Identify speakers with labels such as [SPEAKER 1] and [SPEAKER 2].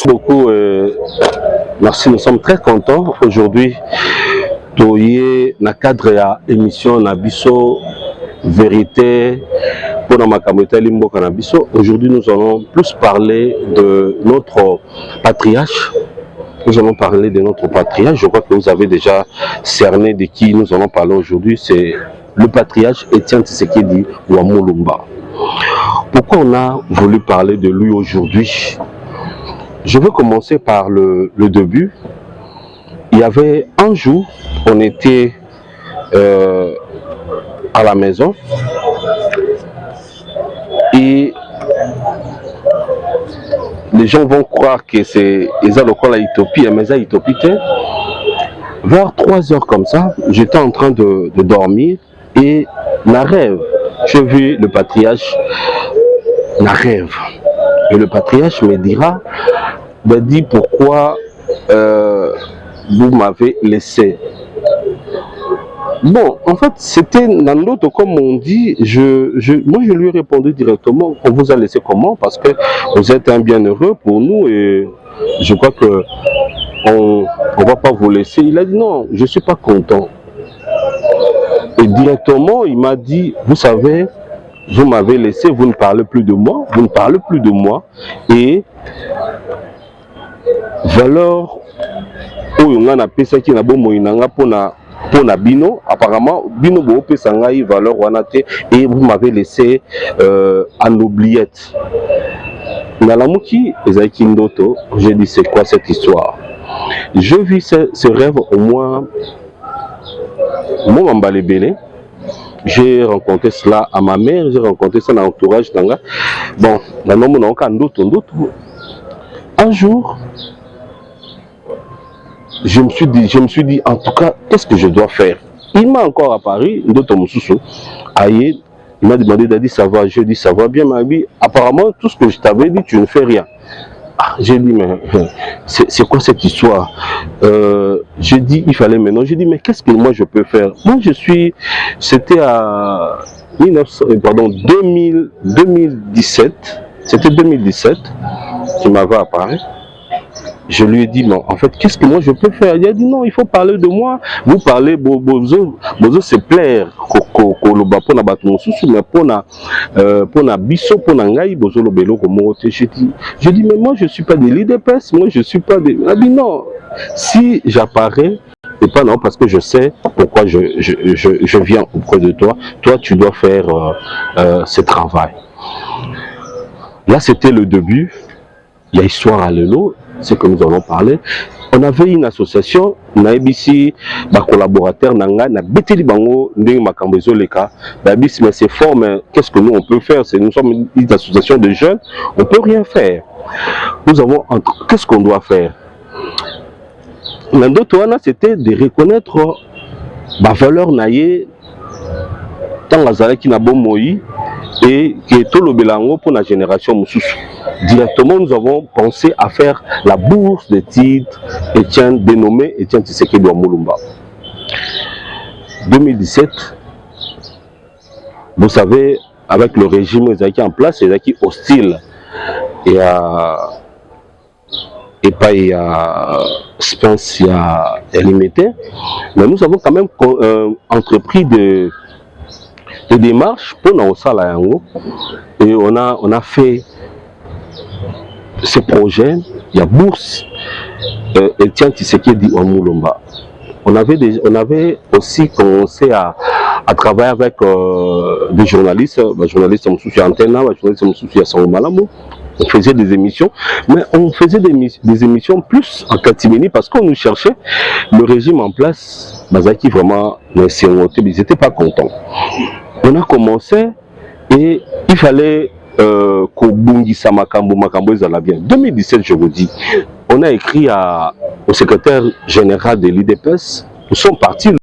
[SPEAKER 1] beaucoup. Merci, nous sommes très contents aujourd'hui de na cadre ya émission Nabiso Vérité pour la Makamota Limbo Canabiso. Aujourd'hui, nous allons plus parler de notre patriarche. Nous allons parler de notre patriarche. Je crois que vous avez déjà cerné de qui nous allons parler aujourd'hui. C'est le patriarche Étienne Tshisekedi wa Mulumba. Pourquoi on a voulu parler de lui aujourd'hui? Je veux commencer par le début. Il y avait un jour, on était à la maison et les gens vont croire que c'est la Utopie, mais c'est Utopie. Vers 3 heures comme ça, j'étais en train de dormir et na rêve, j'ai vu le patriarche na rêve. Et le patriarche me dit pourquoi vous m'avez laissé. Bon, en fait, c'était Nandoto, comme on dit. Moi, je lui ai répondu directement. On vous a laissé comment? Parce que vous êtes un bienheureux pour nous et je crois que on va pas vous laisser. Il a dit non, je suis pas content. Et directement, il m'a dit, vous savez, vous m'avez laissé, vous ne parlez plus de moi, vous ne parlez plus de moi. Et valeur où on a payé ça qui n'a pas pour na bino, apparemment bino bo pesa ngai valeur wanate et vous m'avez laissé en oubliette. Nalamuki ezaki ndoto, j'ai dit c'est quoi cette histoire? Je vis ce rêve au moins mon Mbalebele. J'ai rencontré cela à ma mère, j'ai rencontré ça dans l'entourage d'Anga. Bon, un jour, je me suis dit, en tout cas, qu'est-ce que je dois faire? Il m'a encore apparu, il m'a demandé d'dire ça va, je dis ça va bien, ma vie. Apparemment, tout ce que je t'avais dit, tu ne fais rien. Ah, j'ai dit, mais c'est quoi cette histoire? J'ai dit, il fallait maintenant. J'ai dit, mais qu'est-ce que moi je peux faire? Moi, c'était à 2017, c'était 2017 qui m'avait apparu. Je lui ai dit, non, en fait, qu'est-ce que moi je peux faire? Il a dit, non, il faut parler de moi. Vous parlez, bozo se plaire. Je dis, mais moi, je ne suis pas de l'IDPS. Moi, je ne suis pas de... Il a dit, non, si j'apparais, c'est pas non, parce que je sais pourquoi je viens auprès de toi. Toi, tu dois faire ce travail. Là, c'était le début. Il y a Histoire à Lelo. C'est que nous allons parler. On avait une association, on a ici des collaborateurs, on a Beteli Bango, mais c'est fort, mais qu'est-ce que nous on peut faire? Nous sommes une association de jeunes, on ne peut rien faire. Nous avons, qu'est-ce qu'on doit faire? C'était de reconnaître la valeur naïe, tant la qui n'a bon moï, et qui est tout le bélango pour la génération Moussoussou. Directement, nous avons pensé à faire la bourse de titres dénommée Étienne Tshisekedi wa Mulumba. 2017, vous savez, avec le régime qui est en place, qui est hostile et pas il y a Spence, il y a limité, mais nous avons quand même entrepris de démarches pour nos salariés et on a fait ce projet. Il y a bourse Étienne Tshisekedi wa Mulumba. On avait aussi commencé à travailler avec des journalistes, journalistes à Antenne, journalistes à Sao Malamu. On faisait des émissions, mais on faisait des émissions plus en catimini parce qu'on nous cherchait le régime en place. Bazaki vraiment, ils n'étaient pas contents. On a commencé et il fallait Kobungisa Makambo bien. 2017, je vous dis, on a écrit au secrétaire général de l'IDPS. Nous sommes partis.